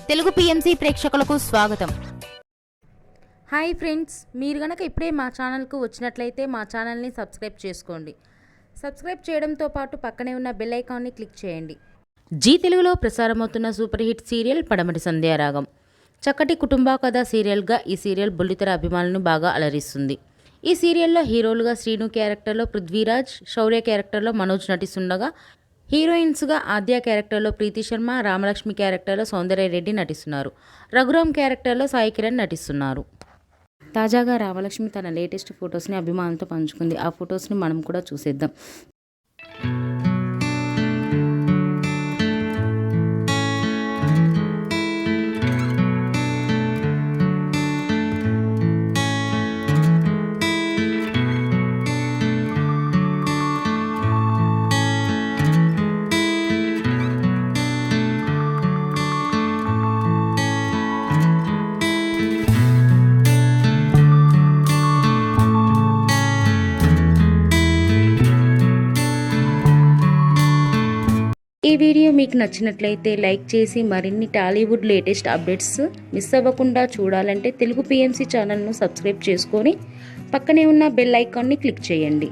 Telugu PMC ప్రేక్షకులకు స్వాగతం. Hi friends, మీరు గనక ఇప్పుడే మా ఛానల్కు వచ్చినట్లయితే మా ఛానల్ని సబ్స్క్రైబ్ చేసుకోండి. సబ్స్క్రైబ్ చేయడంతో పాటు పక్కనే ఉన్న బెల్ ఐకాన్ని క్లిక్ చేయండి. జీ తెలుగులో ప్రసారమవుతున్న సూపర్ హిట్ సీరియల్ పడమటి సంధ్యారాగం. చక్కటి కుటుంబ కథ సీరియల్గా ఈ సీరియల్ బుల్లితెర అభిమానులను బాగా అలరిస్తుంది. ఈ సీరియల్లో హీరోలుగా శ్రీను క్యారెక్టర్లో పృథ్వీరాజ్, శౌర్య క్యారెక్టర్లో మనోజ్ నటిస్తుండగా హీరోయిన్స్గా ఆద్య క్యారెక్టర్లో ప్రీతి శర్మ, రామలక్ష్మి క్యారెక్టర్లో సౌందర్య రెడ్డి నటిస్తున్నారు. రఘురామ్ క్యారెక్టర్లో సాయి కిరణ్ నటిస్తున్నారు. తాజాగా రామలక్ష్మి తన లేటెస్ట్ ఫొటోస్ని అభిమానులతో పంచుకుంది. ఆ ఫొటోస్ని మనం కూడా చూసేద్దాం. ఈ వీడియో మీకు నచ్చినట్లయితే లైక్ చేసి మరిన్ని టాలీవుడ్ లేటెస్ట్ అప్డేట్స్ మిస్ అవ్వకుండా చూడాలంటే తెలుగు పిఎంసి ఛానల్ను సబ్స్క్రైబ్ చేసుకొని పక్కనే ఉన్న బెల్ ఐకాన్ని క్లిక్ చేయండి.